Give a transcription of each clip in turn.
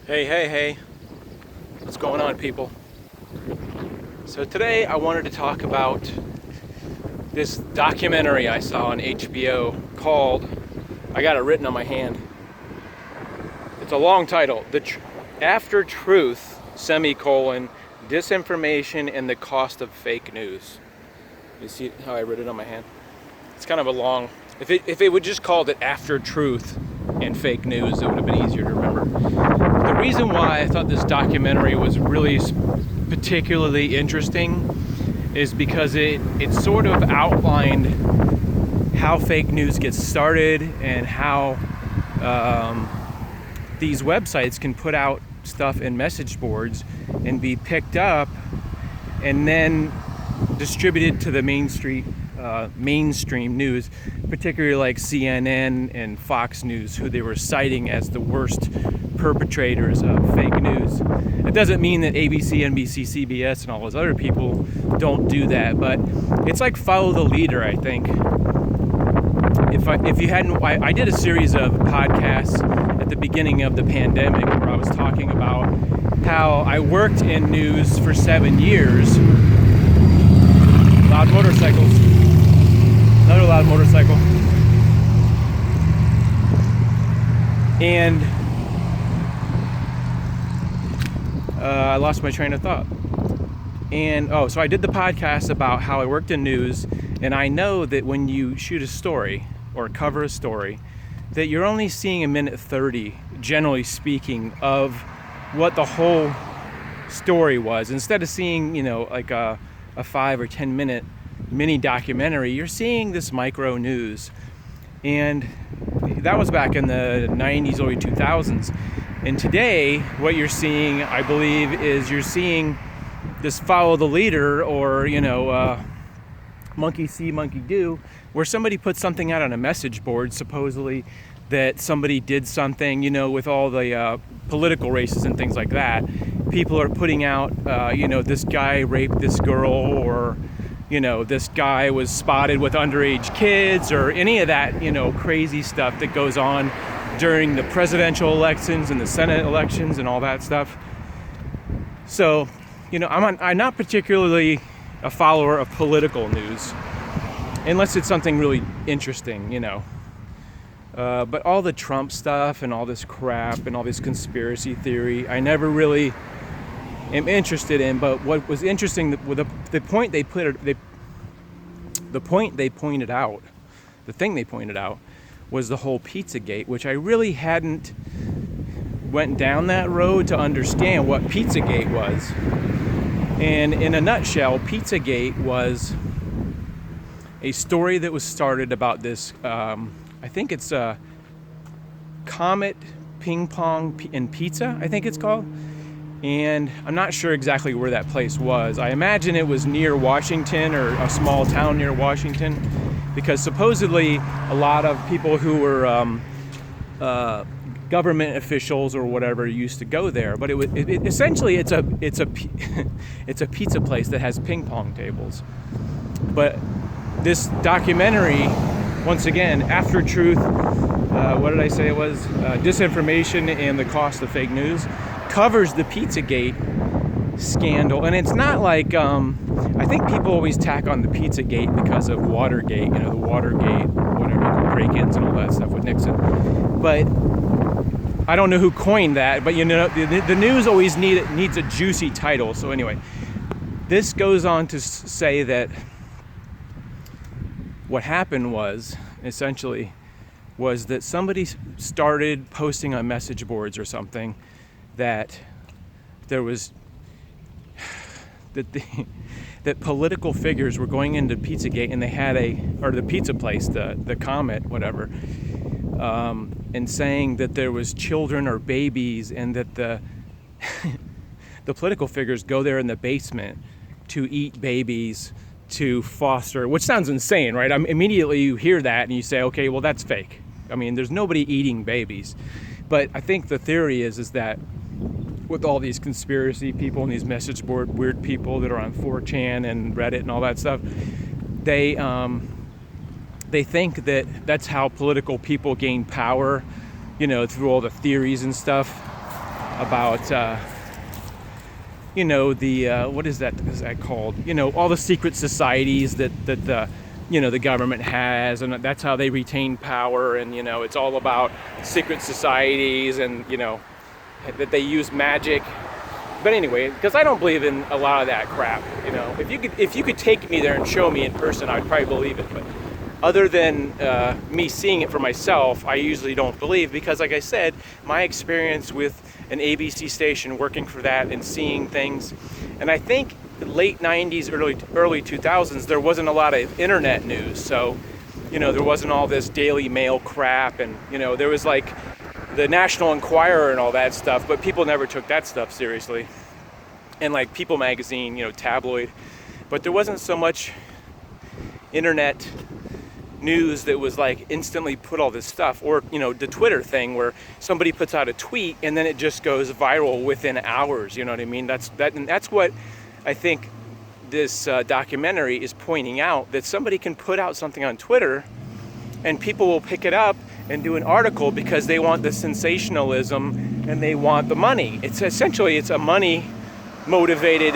Hey, what's going on, people? So today I wanted to talk about this documentary I saw on HBO called, I got it written on my hand, it's a long title, After Truth, Disinformation and the Cost of Fake News. You see how I wrote it on my hand? It's kind of a long, if it would just called it After Truth and Fake News, it would have been easier to remember. The reason why I thought this documentary was really particularly interesting is because it sort of outlined how fake news gets started and how these websites can put out stuff in message boards and be picked up and then distributed to the mainstream news, particularly like CNN and Fox News, who they were citing as the worst perpetrators of fake news. It doesn't mean that ABC, NBC, CBS, and all those other people don't do that, but it's like follow the leader, I think. If you hadn't, I did a series of podcasts at the beginning of the pandemic where I was talking about how I worked in news for 7 years. Loud motorcycles. Another loud motorcycle. And I lost my train of thought. And so I did the podcast about how I worked in news, and I know that when you shoot a story or cover a story, that you're only seeing a minute 30, generally speaking, of what the whole story was. Instead of seeing, like a 5 or 10 minute mini documentary, you're seeing this micro news. And that was back in the 90s, early 2000s. And today, what you're seeing, I believe, is you're seeing this follow the leader, or, monkey see, monkey do, where somebody puts something out on a message board, supposedly that somebody did something, with all the political races and things like that. People are putting out, this guy raped this girl, or, this guy was spotted with underage kids, or any of that, crazy stuff that goes on during the presidential elections and the Senate elections and all that stuff. So, I'm not particularly a follower of political news, unless it's something really interesting, But all the Trump stuff and all this crap and all this conspiracy theory, I never really am interested in. But what was interesting, the thing they pointed out, was the whole pizzagate, which I really hadn't went down that road to understand what pizzagate was. And in a nutshell, pizzagate was a story that was started about this, I think it's a Comet Ping Pong and Pizza, I think it's called. And I'm not sure exactly where that place was. I imagine it was near Washington, or a small town near Washington, because supposedly a lot of people who were government officials or whatever used to go there. But essentially it's a pizza place that has ping pong tables. But this documentary, once again, After Truth, what did I say it was? Disinformation and the Cost of Fake News, covers the Pizzagate scandal. And it's not like, I think people always tack on the Pizzagate because of Watergate, the Watergate, whatever, break-ins and all that stuff with Nixon. But I don't know who coined that, but the news always needs a juicy title. So anyway, this goes on to say that what happened was that somebody started posting on message boards or something that there was that political figures were going into Pizzagate, and they had the pizza place, the Comet, whatever, and saying that there was children or babies, and that the political figures go there in the basement to eat babies, to foster, which sounds insane, right? Immediately you hear that and you say, okay, well, that's fake. I mean, there's nobody eating babies. But I think the theory is that with all these conspiracy people and these message board weird people that are on 4chan and Reddit and all that stuff, they think that that's how political people gain power, through all the theories and stuff. about what is that called? All the secret societies that the the government has, and that's how they retain power. And it's all about secret societies, and that they use magic. But anyway, because I don't believe in a lot of that crap. If you could take me there and show me in person, I'd probably believe it. But other than me seeing it for myself, I usually don't believe, because like I said, my experience with an ABC station, working for that and seeing things, and I think the late 90s, early 2000s, there wasn't a lot of internet news. So, there wasn't all this Daily Mail crap, and, there was like the National Enquirer and all that stuff, but people never took that stuff seriously. And like People magazine, tabloid, but there wasn't so much internet news that was like instantly put all this stuff, or the Twitter thing where somebody puts out a tweet and then it just goes viral within hours. You know what I mean? And that's what I think this documentary is pointing out, that somebody can put out something on Twitter and people will pick it up and do an article because they want the sensationalism and they want the money. It's essentially a money motivated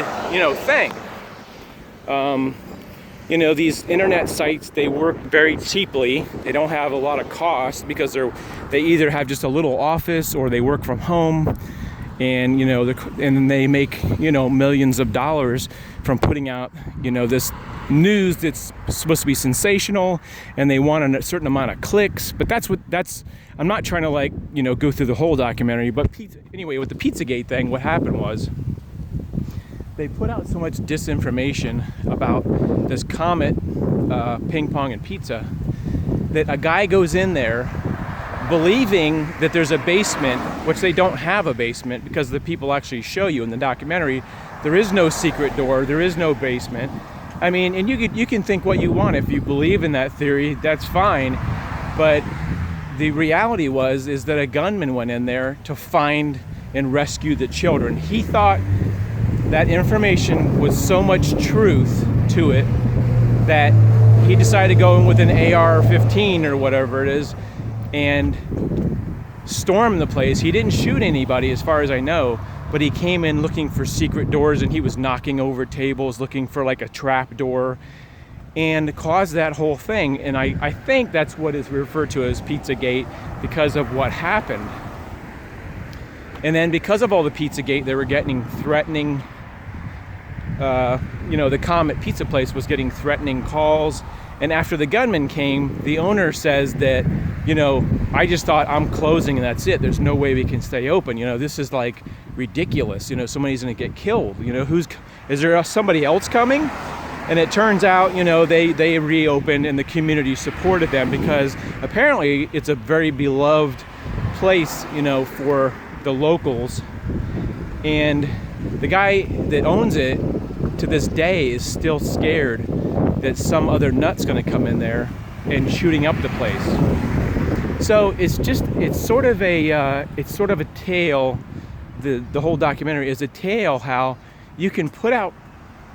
thing. These internet sites, they work very cheaply. They don't have a lot of cost because they either have just a little office or they work from home, and and they make millions of dollars from putting out this news that's supposed to be sensational, and they want a certain amount of clicks. But I'm not trying to go through the whole documentary, but anyway, with the pizzagate thing, what happened was they put out so much disinformation about this Comet ping pong and pizza that a guy goes in there believing that there's a basement, which they don't have a basement, because the people actually show you in the documentary there is no secret door, there is no basement. I mean, and you can think what you want. If you believe in that theory, that's fine. But the reality is that a gunman went in there to find and rescue the children. He thought that information was so much truth to it that he decided to go in with an AR-15 or whatever it is and storm the place. He didn't shoot anybody as far as I know, but he came in looking for secret doors, and he was knocking over tables looking for like a trap door, and caused that whole thing. And I think that's what is referred to as Pizzagate because of what happened. And then because of all the Pizzagate, they were getting threatening, the Comet Pizza place was getting threatening calls. And after the gunman came, the owner says that, I just thought I'm closing and that's it. There's no way we can stay open. This is like ridiculous. Somebody's going to get killed. Is there somebody else coming? And it turns out, they reopened and the community supported them, because apparently it's a very beloved place, for the locals. And the guy that owns it to this day is still scared that some other nut's going to come in there and shooting up the place. So it's sort of a tale. The whole documentary is a tale how you can put out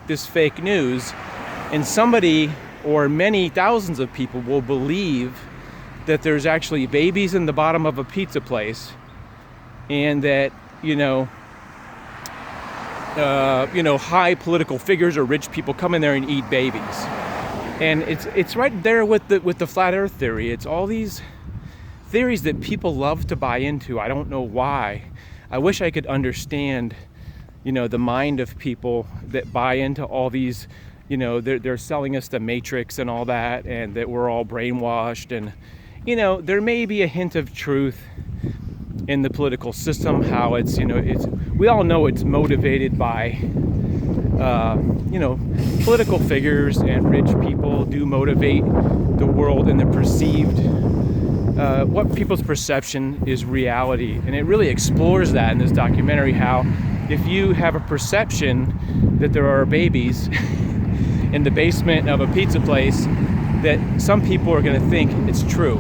this fake news and somebody or many thousands of people will believe that there's actually babies in the bottom of a pizza place, and that high political figures or rich people come in there and eat babies. And it's right there with the flat earth theory. It's all these theories that people love to buy into. I don't know why. I wish I could understand, the mind of people that buy into all these, they're selling us the Matrix and all that, and that we're all brainwashed. And, there may be a hint of truth in the political system, how we all know it's motivated by, political figures, and rich people do motivate the world in the perceived, what people's perception is reality. And it really explores that in this documentary, how if you have a perception that there are babies in the basement of a pizza place, that some people are going to think it's true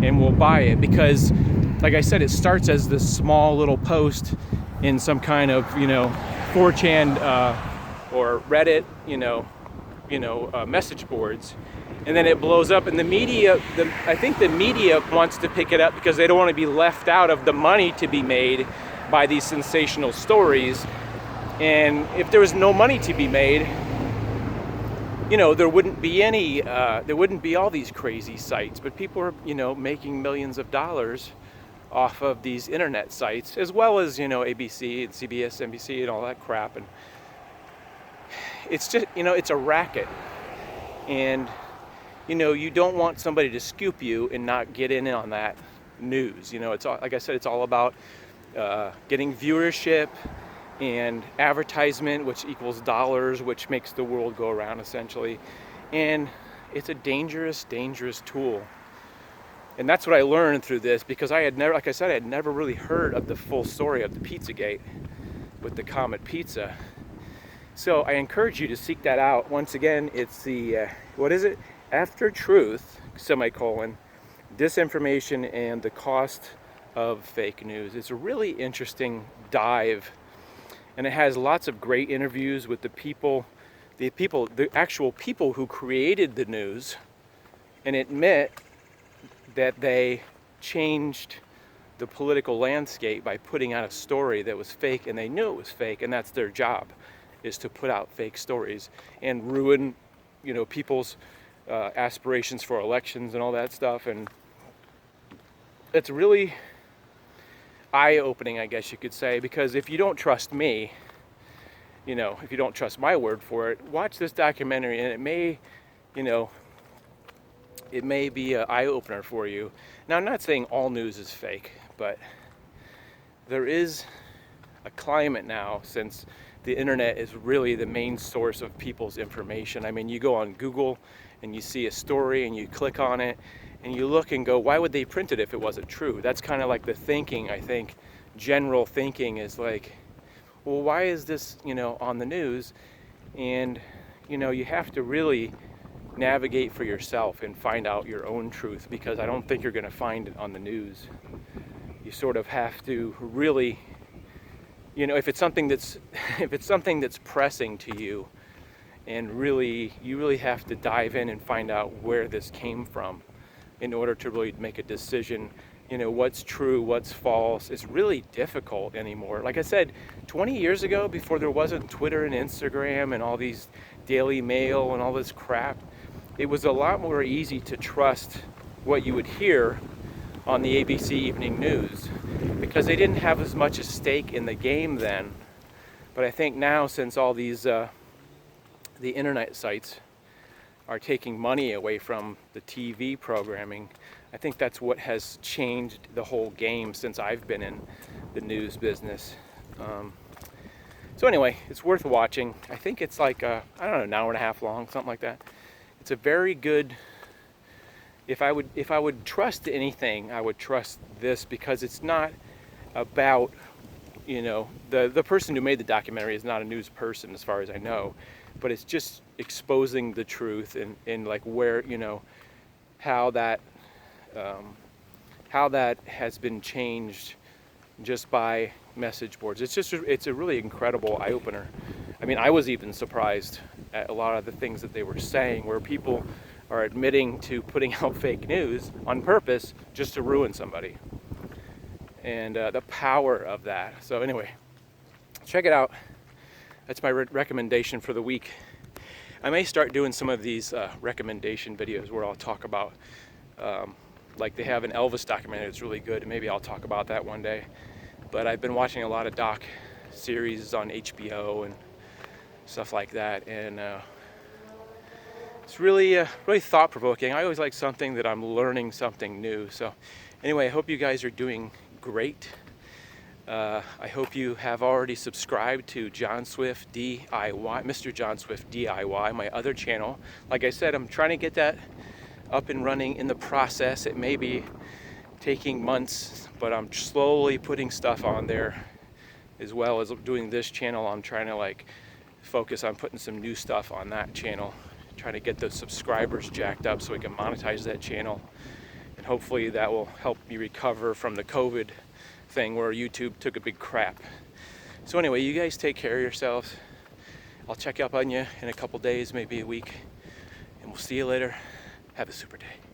and will buy it, because like I said, it starts as this small little post in some kind of 4chan or Reddit message boards, and then it blows up, and the media, I think the media wants to pick it up because they don't want to be left out of the money to be made by these sensational stories. And if there was no money to be made, there wouldn't be all these crazy sites. But people are, making millions of dollars off of these internet sites, as well as, ABC and CBS, NBC and all that crap. And it's just, it's a racket. And, you don't want somebody to scoop you and not get in on that news. It's all, like I said, it's all about getting viewership and advertisement, which equals dollars, which makes the world go around essentially. And it's a dangerous, dangerous tool. And that's what I learned through this, because I had never really heard of the full story of the Pizzagate with the Comet Pizza. So I encourage you to seek that out. Once again, it's the, After Truth, disinformation and the cost of fake news. It's a really interesting dive, and it has lots of great interviews with the actual people who created the news, and admit that they changed the political landscape by putting out a story that was fake, and they knew it was fake, and that's their job, is to put out fake stories and ruin, people's aspirations for elections and all that stuff. And it's really eye-opening, I guess you could say, because if you don't trust me, if you don't trust my word for it, watch this documentary, and it may be an eye-opener for you. Now, I'm not saying all news is fake, but there is a climate now, since the internet is really the main source of people's information. I mean, you go on Google and you see a story and you click on it and you look and go, why would they print it if it wasn't true? That's kind of like the thinking, I think. General thinking is like, well, why is this, on the news? And, you have to really navigate for yourself and find out your own truth, because I don't think you're going to find it on the news. You sort of have to really, if it's something that's pressing to you, and you really have to dive in and find out where this came from in order to really make a decision. What's true, what's false. It's really difficult anymore. Like I said, 20 years ago, before there wasn't Twitter and Instagram and all these Daily Mail and all this crap, it was a lot more easy to trust what you would hear on the ABC Evening News, because they didn't have as much a stake in the game then. But I think now, since all these the internet sites are taking money away from the TV programming, I think that's what has changed the whole game since I've been in the news business. So anyway, it's worth watching. I think it's like an hour and a half long, something like that. It's a very good. If I would trust anything, I would trust this, because it's not about, the person who made the documentary is not a news person as far as I know, but it's just exposing the truth and like where, how that has been changed just by message boards. It's a really incredible eye-opener. I mean, I was even surprised at a lot of the things that they were saying, where people are admitting to putting out fake news on purpose just to ruin somebody, and the power of that. So anyway, check it out. That's my recommendation for the week. I may start doing some of these recommendation videos where I'll talk about, like they have an Elvis documentary that's really good, and maybe I'll talk about that one day. But I've been watching a lot of doc series on HBO and stuff like that, and it's really thought-provoking. I always like something that I'm learning something new. So anyway, I hope you guys are doing great. I hope you have already subscribed to John Swift DIY, Mr. John Swift DIY, my other channel. Like I said, I'm trying to get that up and running. In the process, it may be taking months, but I'm slowly putting stuff on there, as well as doing this channel. I'm trying to focus on putting some new stuff on that channel, trying to get those subscribers jacked up so we can monetize that channel, and hopefully that will help me recover from the COVID thing where YouTube took a big crap. So anyway, you guys take care of yourselves. I'll check up on you in a couple days, maybe a week, and we'll see you later. Have a super day.